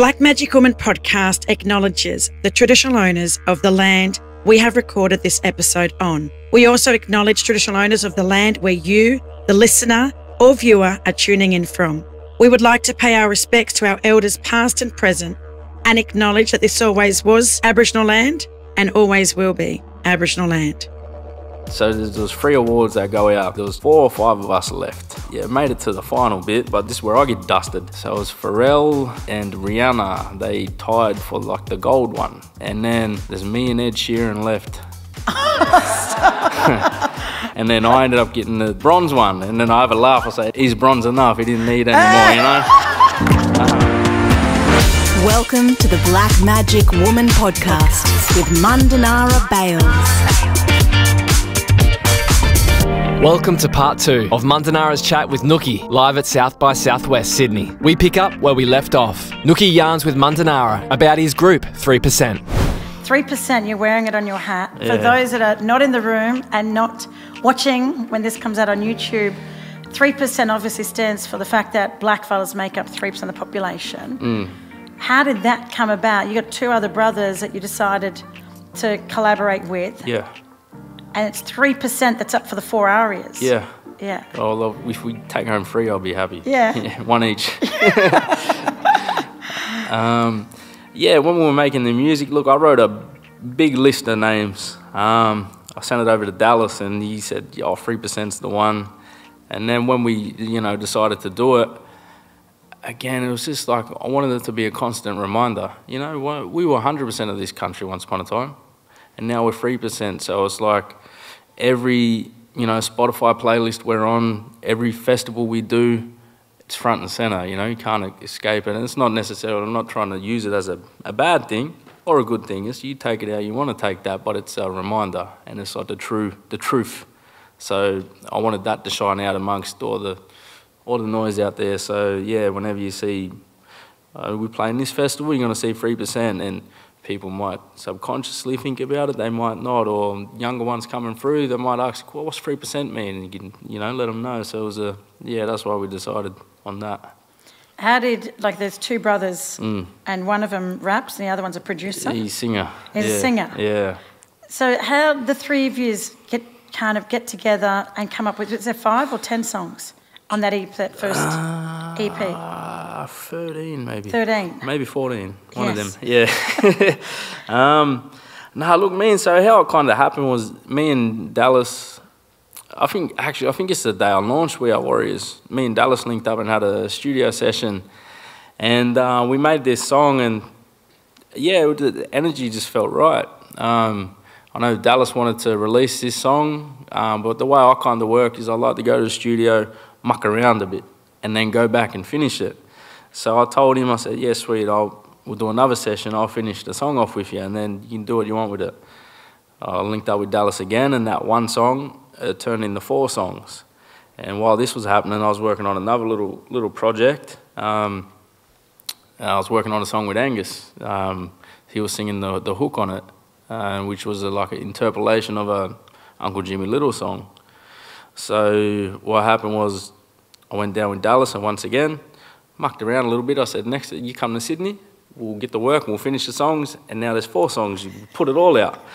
Black Magic Woman podcast acknowledges the traditional owners of the land we have recorded this episode on. We also acknowledge traditional owners of the land where you, the listener or viewer, are tuning in from. We would like to pay our respects to our elders past and present and acknowledge that this always was Aboriginal land and always will be Aboriginal land. So there was 3 awards that go out. There was 4 or 5 of us left. Yeah, made it to the final bit, but this is where I get dusted. So it was Pharrell and Rihanna. They tied for like the gold one. And then there's me and Ed Sheeran left. And then I ended up getting the bronze one. And then I have a laugh. I say, he's bronze enough. He didn't need any more, you know? Welcome to the Black Magic Woman podcast with Nowra Bales. Welcome to part 2 of Nowra's chat with Nooky, live at South by Southwest Sydney. We pick up where we left off. Nooky yarns with Nowra about his group, 3%. 3%, you're wearing it on your hat. Yeah. For those that are not in the room and not watching when this comes out on YouTube, 3% obviously stands for the fact that black fellas make up 3% of the population. How did that come about? You got 2 other brothers that you decided to collaborate with. Yeah. And it's 3% that's up for the 4 ARIAs. Yeah. Yeah. Oh, if we take home 3, I'll be happy. Yeah. 1 each. Yeah, when we were making the music, look, I wrote a big list of names. I sent it over to Dallas and he said, oh, 3%'s the one. And then when we, decided to do it, again, it was just like, I wanted it to be a constant reminder. You know, we were 100% of this country once upon a time. And now we're 3%. So it's like every, Spotify playlist we're on, every festival we do, it's front and center, you can't escape it. And it's not necessarily, I'm not trying to use it as a bad thing or a good thing. It's you take it how you want to take that, but it's a reminder and it's like the truth. So I wanted that to shine out amongst all the noise out there. So yeah, whenever you see, we play in this festival, you're going to see 3%, and people might subconsciously think about it, they might not, or younger ones coming through, they might ask, well, what's 3% mean? And you can, let them know. So it was that's why we decided on that. How did, there's 2 brothers, and one of them raps and the other one's a producer? He's a singer. He's a singer? Yeah. So how the 3 of you get together and come up with, is there 5 or 10 songs on that first EP? 13 maybe. 13. Maybe 14, one of them, yeah. Look, so how it kind of happened was me and Dallas, I think it's the day I launched We Are Warriors. Me and Dallas linked up and had a studio session, and we made this song, and yeah, the energy just felt right. I know Dallas wanted to release this song, but the way I kind of work is I like to go to the studio, muck around a bit, and then go back and finish it. So I told him, I said, yeah, sweet, we'll do another session, I'll finish the song off with you, and then you can do what you want with it. I linked up with Dallas again, and that one song turned into 4 songs. And while this was happening, I was working on another little project. I was working on a song with Angus. He was singing the hook on it, which was like an interpolation of a Uncle Jimmy Little song. So what happened was I went down with Dallas, and once again, mucked around a little bit. I said, next you come to Sydney, we'll get to work and we'll finish the songs, and now there's 4 songs, you put it all out.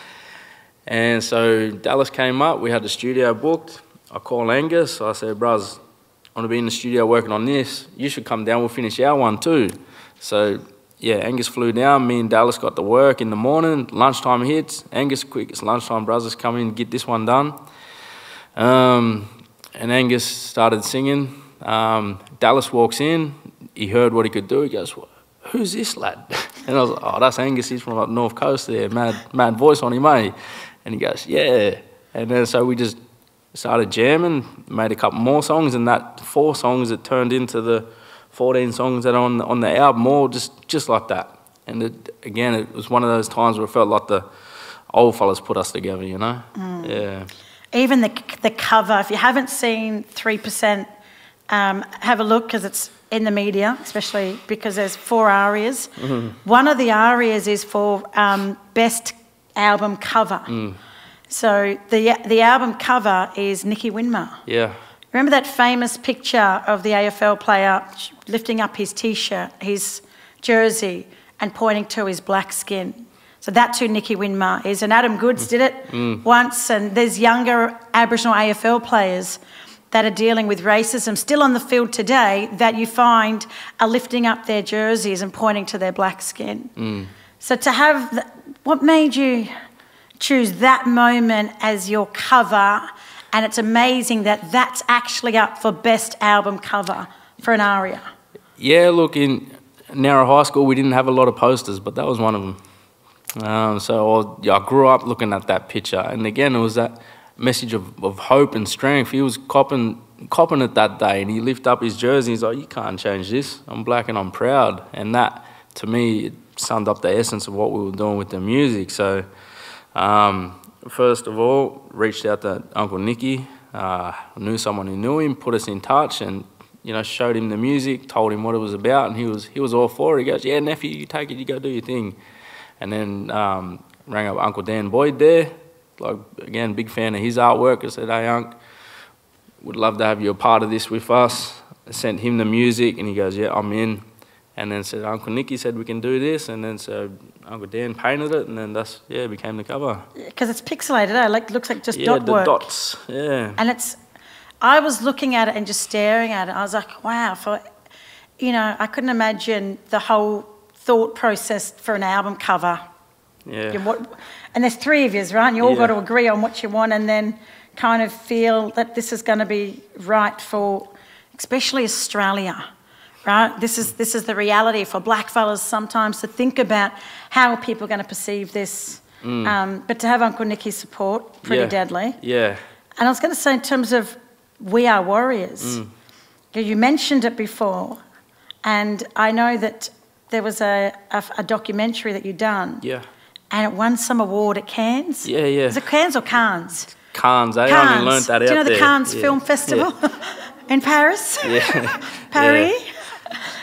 And so Dallas came up, we had the studio booked. I called Angus, I said, bruz, I want to be in the studio working on this, you should come down, we'll finish our one too. So yeah, Angus flew down, me and Dallas got to work in the morning, lunchtime hits, Angus, quick, it's lunchtime, brothers, come in, get this one done. And Angus started singing. Dallas walks in, he heard what he could do, he goes, well, who's this lad? And I was like, oh, that's Angus, he's from up North Coast there, mad voice on him, eh? And he goes, yeah. And then so we just started jamming, made a couple more songs, and that 4 songs, it turned into the 14 songs that are on the album, all just like that. And it was one of those times where it felt like the old fellas put us together, Yeah. Even the cover, if you haven't seen 3%, have a look, because it's in the media, especially because there's 4 ARIAs. One of the ARIAs is for best album cover. So the album cover is Nicky Winmar. Yeah. Remember that famous picture of the AFL player lifting up his T-shirt, his jersey and pointing to his black skin. So that's who Nicky Winmar is. And Adam Goodes did it once, and there's younger Aboriginal AFL players that are dealing with racism still on the field today that you find are lifting up their jerseys and pointing to their black skin. So to have, what made you choose that moment as your cover? And it's amazing that that's actually up for best album cover for an ARIA. Yeah, look, in Nowra High School we didn't have a lot of posters, but that was one of them. So I grew up looking at that picture, and again it was that message of hope and strength. He was copping it that day, and he lifted up his jersey. He's like, "You can't change this. I'm black and I'm proud." And that, to me, summed up the essence of what we were doing with the music. So, first of all, reached out to Uncle Nicky. Knew someone who knew him, put us in touch, and showed him the music, told him what it was about, and he was all for it. He goes, "Yeah, nephew, you take it, you go do your thing." And then rang up Uncle Dan Boyd there. Like, again, big fan of his artwork. I said, "Hey, Unc, would love to have you a part of this with us." I sent him the music, and he goes, "Yeah, I'm in." And then said, Uncle Nicky said we can do this, and then so Uncle Dan painted it, and then it became the cover. Because it's pixelated, Like, looks like just dot work. Yeah, the dots, yeah. And I was looking at it and just staring at it. I was like, wow, I couldn't imagine the whole thought process for an album cover. Yeah. And there's three of yous, right? And you all got to agree on what you want, and then kind of feel that this is going to be right for, especially Australia, right? This is the reality for black fellas sometimes, to think about how people are going to perceive this. But to have Uncle Nicky's support, pretty deadly. Yeah. And I was going to say, in terms of We Are Warriors, you mentioned it before, and I know that there was a documentary that you'd done. Yeah. And it won some award at Cannes. Yeah, yeah. Is it Cannes or Cannes? Cannes. I Cannes. only learnt that out there. Do you know the Cannes Film Festival in Paris? Yeah. Paris? Yeah.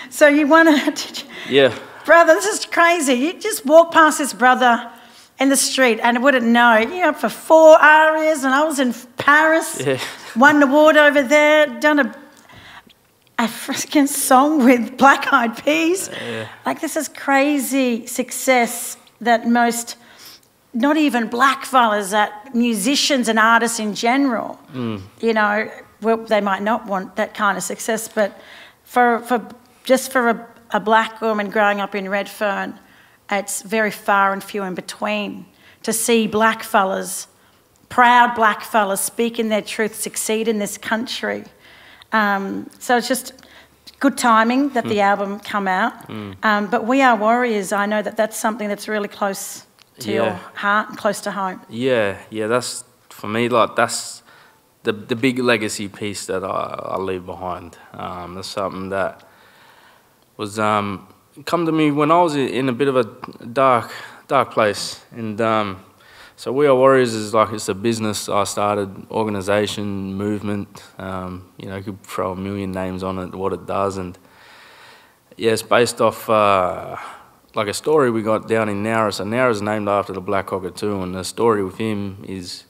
So you won it. Yeah. Brother, this is crazy. You just walk past this brother in the street and wouldn't know. You're up for 4 ARIAs, and I was in Paris. Yeah. Won an award over there, done a freaking song with Black Eyed Peas. Yeah. Like, this is crazy success that most, not even black fellas, that musicians and artists in general, they might not want that kind of success, but for a black woman growing up in Redfern, it's very far and few in between to see black fellas, proud black fellas, speaking their truth, succeed in this country. So it's just good timing that the album come out. But We Are Warriors, I know that that's something that's really close to your heart and close to home. Yeah, that's, for me, like, that's the big legacy piece that I leave behind. That's something that was come to me when I was in a bit of a dark place. And so We Are Warriors is like, it's a business I started, organisation, movement. You could throw a million names on it, what it does. And it's based off like a story we got down in Nowra. So Nowra's named after the black cockatoo, and the story with him is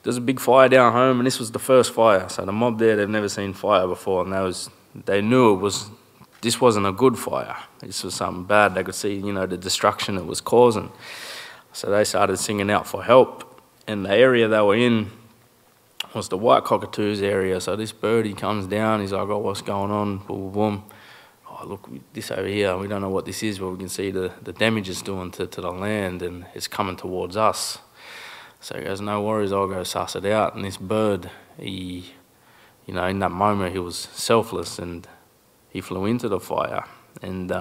there's a big fire down home, and this was the first fire. So the mob there, they've never seen fire before, and they knew this wasn't a good fire. This was something bad. They could see, the destruction it was causing. So they started singing out for help, and the area they were in was the white cockatoo's area. So this bird, he comes down, he's like, "Oh, what's going on?" Boom, boom, boom. "Oh, look, this over here, we don't know what this is, but we can see the damage it's doing to the land, and it's coming towards us." So he goes, "No worries, I'll go suss it out." And this bird, he, in that moment, he was selfless, and he flew into the fire. And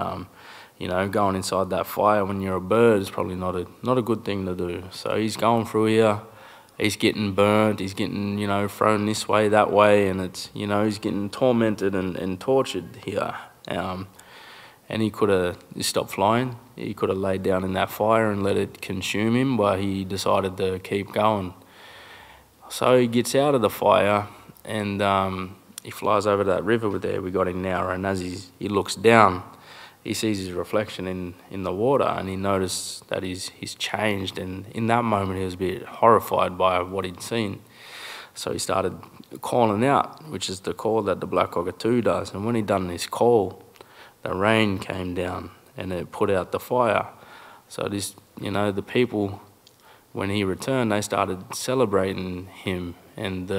going inside that fire when you're a bird is probably not a good thing to do. So he's going through here, he's getting burnt, he's getting, thrown this way, that way, and it's, he's getting tormented and tortured here. And he could have stopped flying. He could have laid down in that fire and let it consume him, but he decided to keep going. So he gets out of the fire, and he flies over that river there we got in Nowra, and as he looks down, he sees his reflection in the water, and he noticed that he's changed, and in that moment he was a bit horrified by what he'd seen. So he started calling out, which is the call that the black cockatoo does, and when he'd done this call, the rain came down and it put out the fire. So this, you know, the people, when he returned, they started celebrating him. And,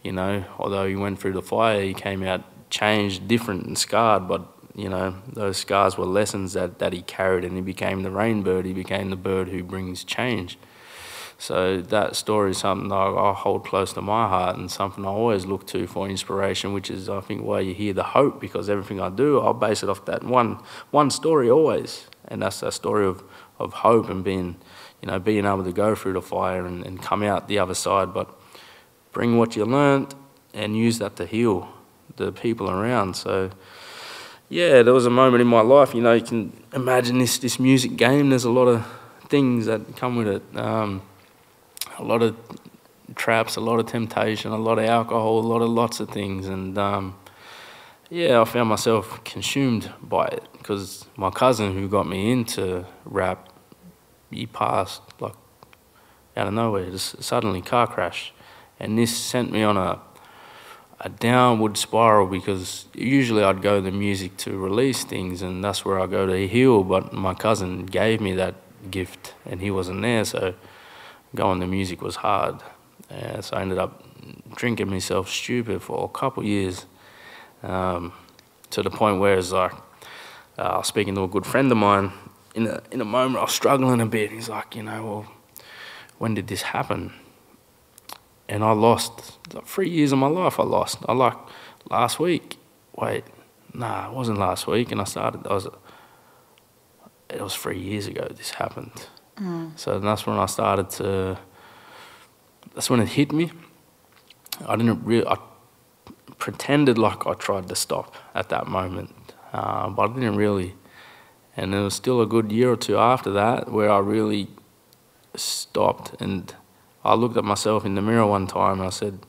you know, although he went through the fire, he came out changed, different and scarred, but, you know, those scars were lessons that he carried, and he became the rain bird. He became the bird who brings change. So that story is something I hold close to my heart, and something I always look to for inspiration, which is, I think, why you hear the hope, because everything I do, I'll base it off that one story always. And that's that story of hope and being, you know, being able to go through the fire and come out the other side, but bring what you learned and use that to heal the people around. So, yeah, there was a moment in my life, you know, you can imagine this music game, there's a lot of things that come with it. A lot of traps, a lot of temptation, a lot of alcohol, lots of things. And, yeah, I found myself consumed by it, because my cousin who got me into rap, he passed, like, out of nowhere, just suddenly car crash. And this sent me on a downward spiral, because usually I'd go to music to release things, and that's where I go to heal. But my cousin gave me that gift, and he wasn't there, so going to music was hard. So I ended up drinking myself stupid for a couple of years, to the point where it's like, I was speaking to a good friend of mine, in a moment I was struggling a bit. He's like, you know, well, when did this happen? And I lost, like 3 years of my life I lost. I like, last week, wait, nah, it wasn't last week. And it was 3 years ago this happened. So that's when I started to, that's when it hit me. I pretended like I tried to stop at that moment, but I didn't really. And there was still a good year or two after that where I really stopped, and I looked at myself in the mirror one time and I said,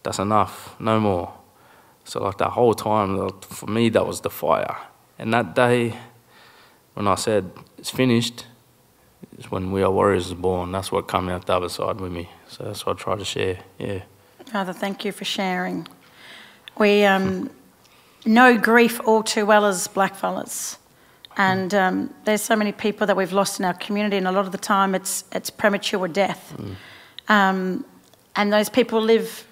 that's enough, no more. So like that whole time, for me, that was the fire. And that day, when I said, it's finished, is when We Are Warriors was born. That's what came out the other side with me. So that's what I try to share, yeah. Father, thank you for sharing. We know grief all too well as blackfellas. And there's so many people that we've lost in our community, and a lot of the time it's premature death. And those people live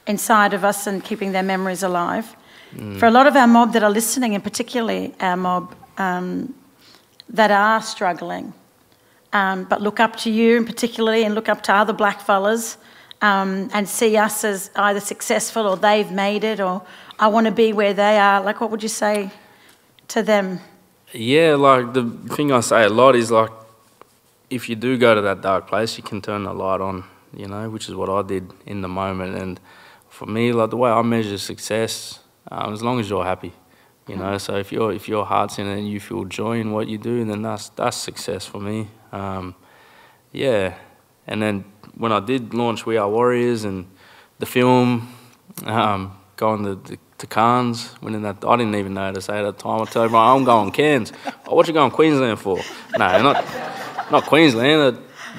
inside of us and keeping their memories alive. For a lot of our mob that are listening, and particularly our mob that are struggling, but look up to you and particularly, and look up to other blackfellas, and see us as either successful or they've made it, or I want to be where they are. Like, what would you say to them? Yeah, like the thing I say a lot is like, if you do go to that dark place, you can turn the light on, you know, which is what I did in the moment. And for me, like the way I measure success, as long as you're happy, you know. So if your heart's in it and you feel joy in what you do, then that's success for me. Yeah, and then when I did launch We Are Warriors and the film, going to Cairns, winning that, I didn't even know to say at the time. I told everyone, I'm going Cairns. Oh, what you going Queensland for? No, not Queensland,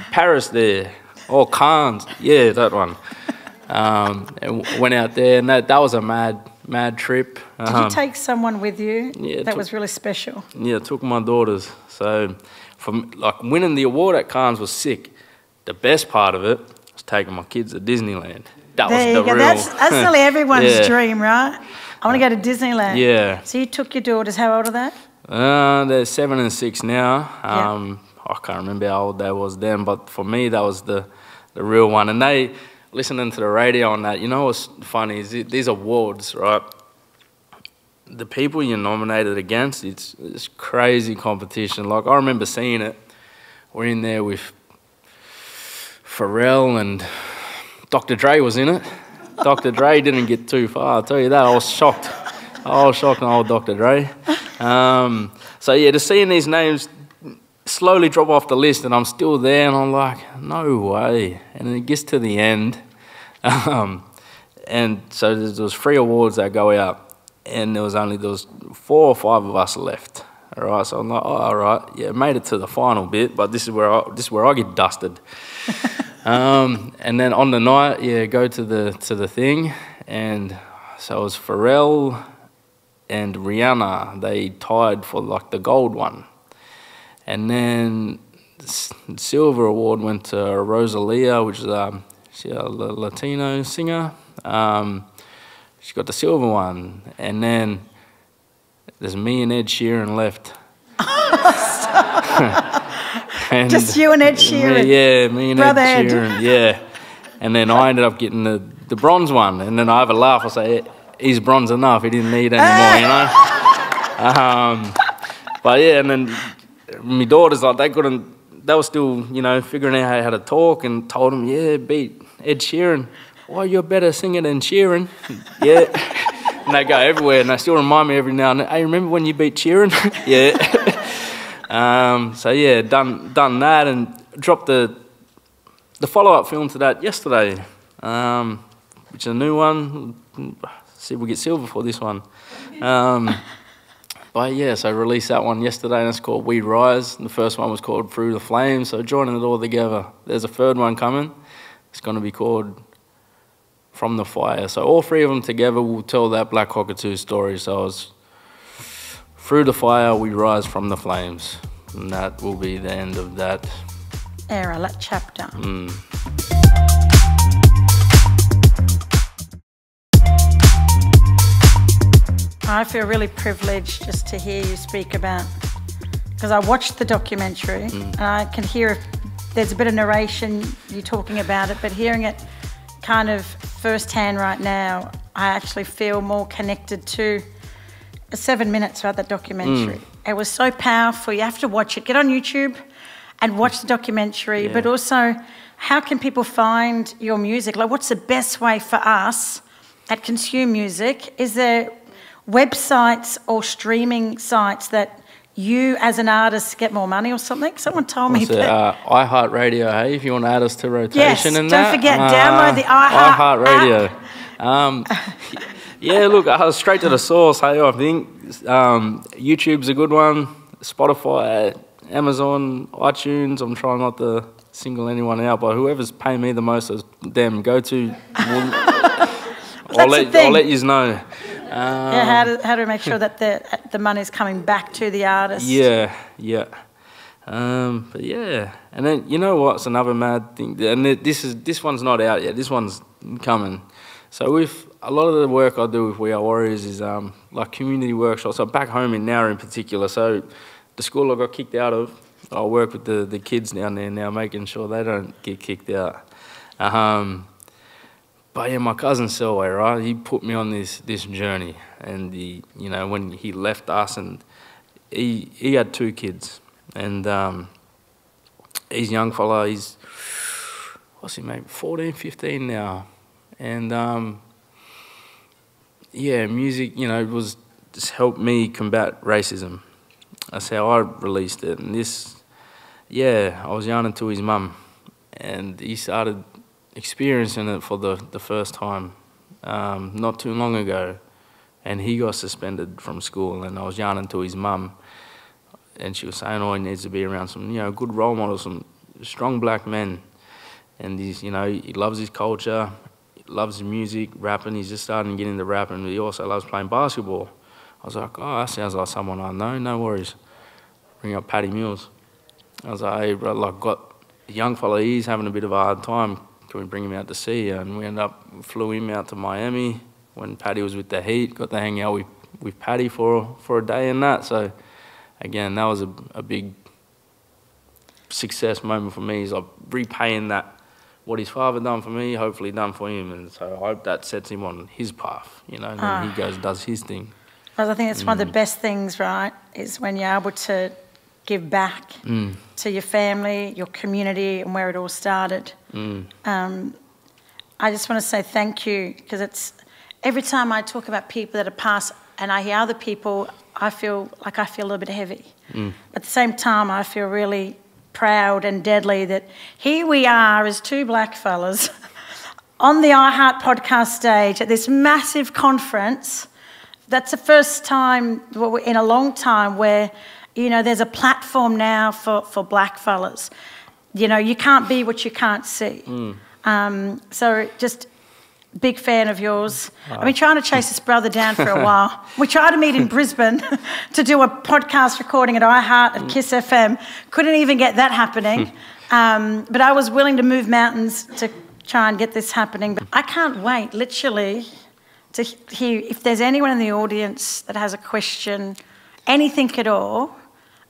Paris there. Oh, Cairns, yeah, that one. And went out there, and that was a mad trip. Did you take someone with you that was really special? Yeah, I took my daughters. So, like winning the award at Cairns was sick. The best part of it was taking my kids to Disneyland. That was the real. That's nearly everyone's dream, right? I want to go to Disneyland. Yeah. So you took your daughters. How old are they? They're 7 and 6 now. I can't remember how old they was then, but for me that was the real one. And they listening to the radio and that. You know what's funny is these awards, right? The people you're nominated against, it's crazy competition. Like I remember seeing it. We're in there with Pharrell and Dr. Dre was in it. Dr. Dre didn't get too far, I'll tell you that. I was shocked. On old Dr. Dre. So yeah, just seeing these names slowly drop off the list and I'm still there and I'm like, no way. And then it gets to the end. And so there was 3 awards that go out and there was 4 or 5 of us left. All right, so I'm like, oh, all right, yeah, made it to the final bit, but this is where I get dusted. And then on the night, yeah, go to the thing, and so it was Pharrell and Rihanna, they tied for like the gold one. And then the silver award went to Rosalia, which is she's a Latino singer. She got the silver one. And then there's me and Ed Sheeran left. And just you and Ed Sheeran? Me and Brother Ed Sheeran, yeah. And then I ended up getting the bronze one. And then I have a laugh. I say, he's bronze enough. He didn't need anymore, you know? But yeah, and then my daughters, like, they were still, you know, figuring out how to talk, and told them, yeah, beat Ed Sheeran. Why, you're a better singer than Sheeran. Yeah. And they go everywhere, and they still remind me every now and then, hey, remember when you beat Sheeran? Yeah. So yeah, done that, and dropped the follow-up film to that yesterday, which is a new one. See if we get silver for this one. But yeah, so I released that one yesterday, and it's called We Rise. And the first one was called Through the Flames, so joining it all together. There's a third one coming. It's going to be called From the Fire. So all three of them together will tell that Black cockatoo story. So it's Through the Fire, We Rise from the Flames. And that will be the end of that era, that chapter. I feel really privileged just to hear you speak about, because I watched the documentary and I can hear there's a bit of narration, you talking about it, but hearing it kind of firsthand right now, I actually feel more connected to 7 minutes about that documentary. It was so powerful. You have to watch it. Get on YouTube and watch the documentary, but also how can people find your music? Like, what's the best way for us that consume music? Is there websites or streaming sites that you as an artist get more money or something? Someone told me that. iHeartRadio, hey, if you want to add us to rotation and that. Don't forget, download the iHeartRadio. Yeah, look, straight to the source, hey, I think YouTube's a good one, Spotify, Amazon, iTunes. I'm trying not to single anyone out, but whoever's paying me the most is them. Go to. I'll let you know. How do we make sure that the money's coming back to the artist? Yeah. But yeah, and then you know what's another mad thing, and this one's not out yet. This one's coming. So with a lot of the work I do with We Are Warriors is like community workshops. So back home in Nowra in particular. So the school I got kicked out of, I work with the kids down there now, making sure they don't get kicked out. But yeah, my cousin Selway, right? He put me on this journey, and when he left us, and he had 2 kids, and he's a young fella. He's what's he, maybe 14, 15 now, and yeah, music, was just helped me combat racism. That's how I released it, and I was yarning to his mum, and he started experiencing it for the first time not too long ago, and he got suspended from school, and I was yarning to his mum, and she was saying, he needs to be around some good role models, some strong black men, and he loves his culture, he loves his music, rapping. He's just starting to get into rapping, but he also loves playing basketball. I was like, that sounds like someone I know, no worries. Bring up Paddy Mills. I was like, hey bro, got a young fella, he's having a bit of a hard time. Can we bring him out to see you? And we flew him out to Miami when Paddy was with the Heat, got to hang out with Paddy for a day and that. So again, that was a big success moment for me. He's like repaying that, what his father done for me, hopefully done for him. And so I hope that sets him on his path, and then he goes and does his thing. Well, I think it's one of the best things, right, is when you're able to give back to your family, your community, and where it all started. I just want to say thank you, because it's every time I talk about people that have passed and I hear other people, I feel a little bit heavy. At the same time, I feel really proud and deadly that here we are as 2 black fellas on the iHeart podcast stage at this massive conference. That's the first time in a long time where there's a platform now for black fellas. You can't be what you can't see. So just big fan of yours. I've been trying to chase this brother down for a while. We tried to meet in Brisbane to do a podcast recording at iHeart and Kiss FM. Couldn't even get that happening. But I was willing to move mountains to try and get this happening. But I can't wait, literally, to hear if there's anyone in the audience that has a question, anything at all,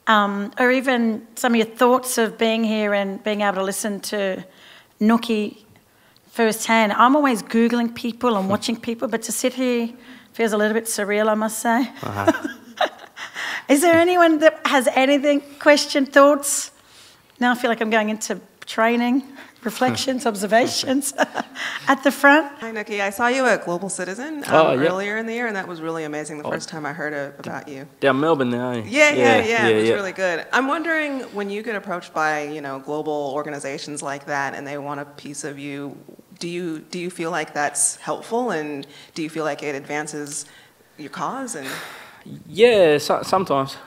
or even some of your thoughts of being here and being able to listen to Nooky firsthand. I'm always Googling people and watching people, but to sit here feels a little bit surreal, I must say. Is there anyone that has anything, question, thoughts? Now I feel like I'm going into training, reflections, observations at the front. Hi, Nooky. I saw you at Global Citizen earlier in the year, and that was really amazing the first time I heard about you. Down Melbourne now, eh? Yeah, it was really good. I'm wondering, when you get approached by, global organizations like that and they want a piece of you, do you feel like that's helpful, and do you feel like it advances your cause? And yeah, sometimes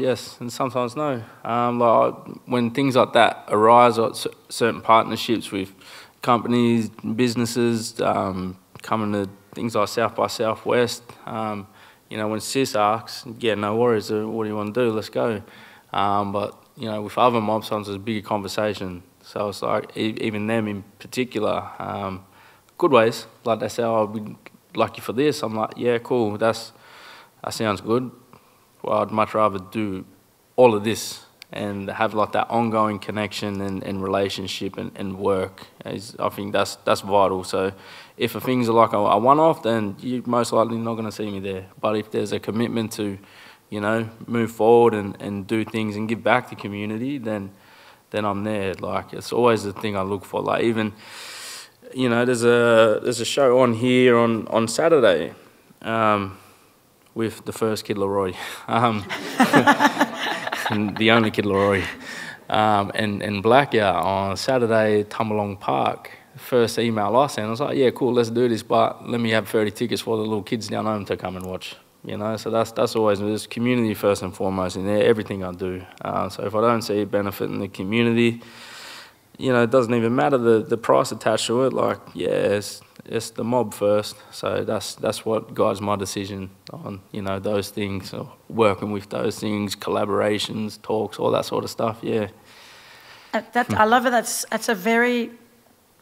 yes, and sometimes no. Like when things like that arise, or certain partnerships with companies, businesses, coming to things like South by Southwest. When Sis asks, yeah, no worries. What do you want to do? Let's go. But with other mobs, sometimes it's a bigger conversation. So it's like, even them in particular, good ways. Like they say, oh, we'd like you for this. I'm like, yeah, cool, that sounds good. Well, I'd much rather do all of this and have like that ongoing connection and relationship and work. I think that's vital. So if things are like a one-off, then you're most likely not going to see me there. But if there's a commitment to, move forward and do things and give back to the community, then I'm there. Like, it's always the thing I look for. Like, even, there's a show on here on Saturday with the first Kid Laroi, and the only Kid Laroi, and Blak on Saturday, Tumbalong Park. First email I sent, I was like, yeah, cool, let's do this, but let me have 30 tickets for the little kids down home to come and watch. So that's always, there's community first and foremost in everything I do. So if I don't see a benefit in the community, it doesn't even matter the price attached to it. Like, yeah, it's the mob first. So that's what guides my decision on, those things, or working with those things, collaborations, talks, all that sort of stuff. Yeah. I love it. That's a very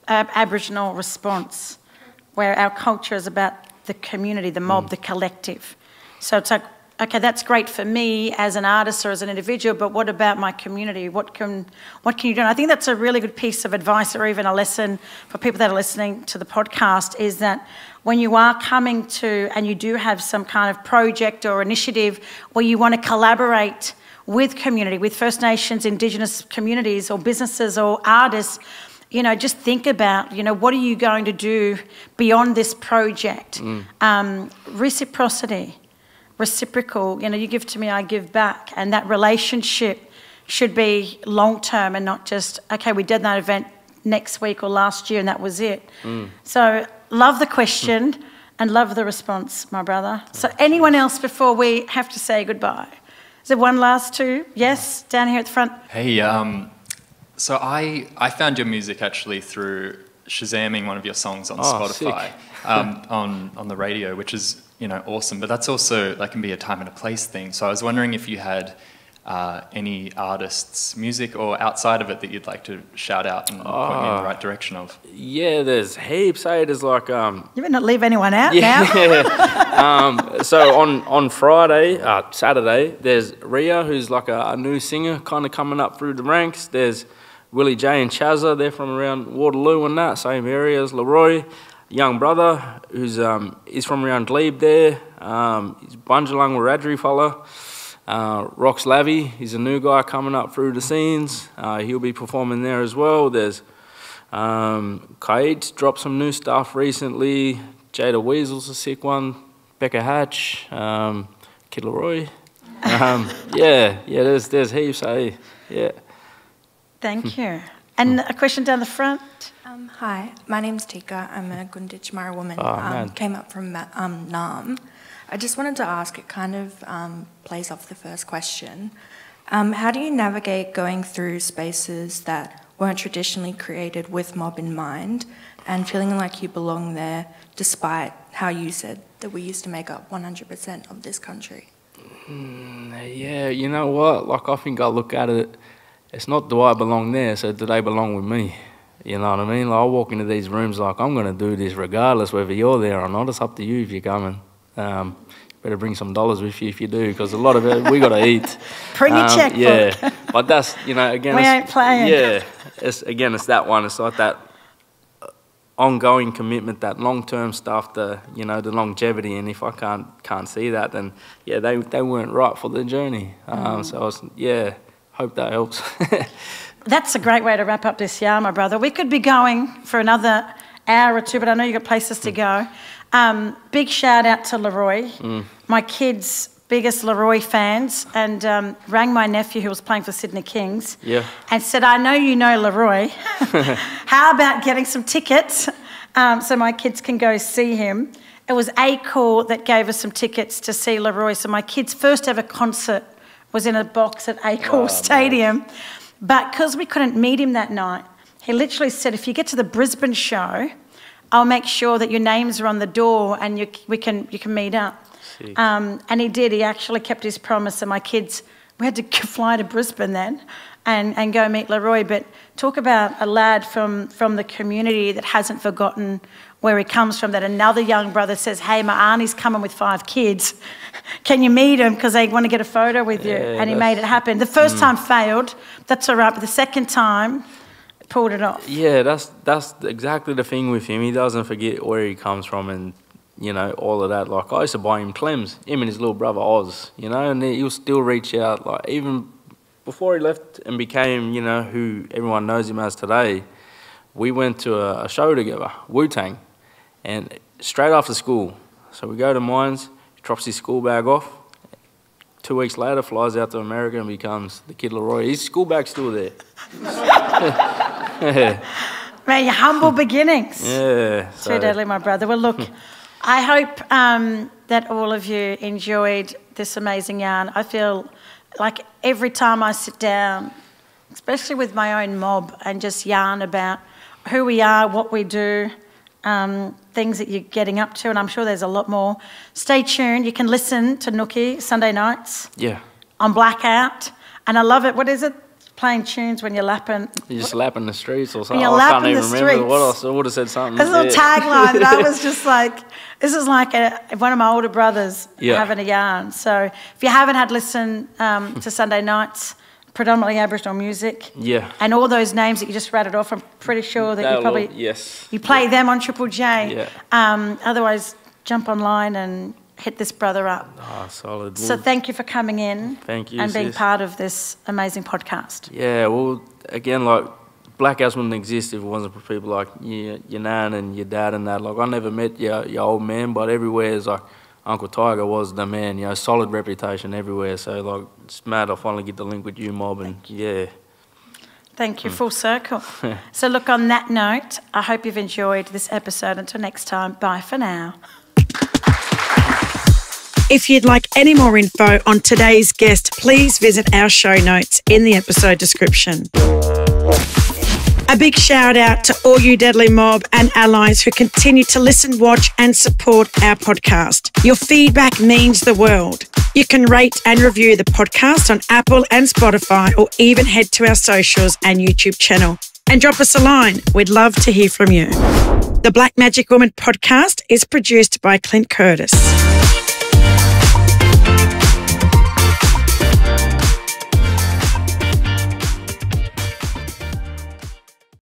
Aboriginal response, where our culture is about the community, the mob, the collective. So it's like, okay, that's great for me as an artist or as an individual, but what about my community? What can you do? And I think that's a really good piece of advice, or even a lesson for people that are listening to the podcast, is that when you are coming to, and you do have some kind of project or initiative where you want to collaborate with community, with First Nations, Indigenous communities or businesses or artists, just think about, what are you going to do beyond this project? Reciprocal, you give to me, I give back. And that relationship should be long-term and not just, okay, we did that event next week or last year and that was it. So love the question and love the response, my brother. So anyone else before we have to say goodbye? Is there one last two? Yes, down here at the front. Hey, so I found your music actually through Shazamming one of your songs on Spotify, on the radio, which is, awesome. But that's also, that can be a time and a place thing. So I was wondering if you had any artists' music or outside of it that you'd like to shout out and point me in the right direction of. Yeah, there's heaps. There's like... You better not leave anyone out now. So on Saturday, there's Ria, who's like a new singer kind of coming up through the ranks. There's Willie J and Chazza, they're from around Waterloo and that, same area as Laroi. Young brother, who's is from around Glebe there. He's Bunjalung Wiradjuri fella. Rox Lavy, he's a new guy coming up through the scenes. He'll be performing there as well. There's Kaid's dropped some new stuff recently. Jada Weasel's a sick one. Becca Hatch, Kid Laroi. There's heaps, hey? Yeah. Thank you. And a question down the front. Hi, my name's Tika. I'm a Gunditj Mara woman. Came up from Nam. I just wanted to ask, it kind of plays off the first question. How do you navigate going through spaces weren't traditionally created with mob in mind, and feeling like you belong there despite how you said that we used to make up 100% of this country? Yeah, you know what? Like, I think I look at it, it's not do I belong there, so do they belong with me? You know what I mean? Like, I walk into these rooms like, I'm going to do this regardless whether you're there or not. It's up to you if you're coming. Better bring some dollars with you if you do, because a lot of it, we got to eat. Bring your checkbook. Yeah, but that's, you know, again... We ain't playing. Yeah, it's that one. It's like that ongoing commitment, that long-term stuff, the the longevity. And if I can't see that, then, yeah, they weren't right for the journey. So, hope that helps. That's a great way to wrap up this yarn, my brother. We could be going for another hour or two, but I know you've got places to go. Big shout out to Laroi. My kids' biggest Laroi fans, and rang my nephew who was playing for Sydney Kings and said, I know you know Laroi. How about getting some tickets so my kids can go see him? It was ACOR that gave us some tickets to see Laroi. So my kids' first ever concert was in a box at ACOR Stadium. Man. But because we couldn't meet him that night, he literally said, if you get to the Brisbane show, I'll make sure that your names are on the door and you can meet up. And he did. He actually kept his promise. And my kids, we had to fly to Brisbane then and go meet Laroi. But talk about a lad from the community that hasn't forgotten where he comes from, that another young brother says, hey, my auntie's coming with 5 kids. Can you meet him? Because they want to get a photo with you. And he made it happen. The first time failed. That's all right. But the second time... pulled it off. Yeah, that's exactly the thing with him. He doesn't forget where he comes from and, all of that. Like, I used to buy him Clems, him and his little brother Oz, and he'll still reach out. Like, even before he left and became, who everyone knows him as today, we went to a show together, Wu-Tang, and straight after school. So we go to Mines, he drops his school bag off. 2 weeks later, flies out to America and becomes the Kid Laroi. His school bag's still there. Man, your humble beginnings. Yeah. Too deadly, my brother. Well, look, I hope that all of you enjoyed this amazing yarn. I feel like every time I sit down, especially with my own mob, and just yarn about who we are, what we do, things that you're getting up to, and I'm sure there's a lot more. Stay tuned. You can listen to Nooky Sunday nights. Yeah. On Blackout. And I love it. What is it? Playing tunes when you're lapping. You're just lapping the streets or something. I can't even remember what else. I would have said something. There's a little tagline that I was just like, this is like one of my older brothers having a yarn. So if you haven't had listen to Sunday nights, predominantly Aboriginal music. Yeah. And all those names that you just rattled off, I'm pretty sure that you probably... You play them on Triple J. Yeah. Otherwise, jump online and hit this brother up. Oh, solid. So thank you for coming in. Thank you, and being part of this amazing podcast. Yeah, well, again, like, Blackouts wouldn't exist if it wasn't for people like your nan and your dad and that. Like, I never met your old man, but everywhere is like Uncle Tiger was the man, solid reputation everywhere. So, like, it's mad I finally get the link with you, Mob, and Thank you, full circle. So, look, on that note, I hope you've enjoyed this episode. Until next time, bye for now. If you'd like any more info on today's guest, please visit our show notes in the episode description. A big shout out to all you Deadly Mob and allies who continue to listen, watch and support our podcast. Your feedback means the world. You can rate and review the podcast on Apple and Spotify, or even head to our socials and YouTube channel and drop us a line. We'd love to hear from you. The Black Magic Woman podcast is produced by Clint Curtis.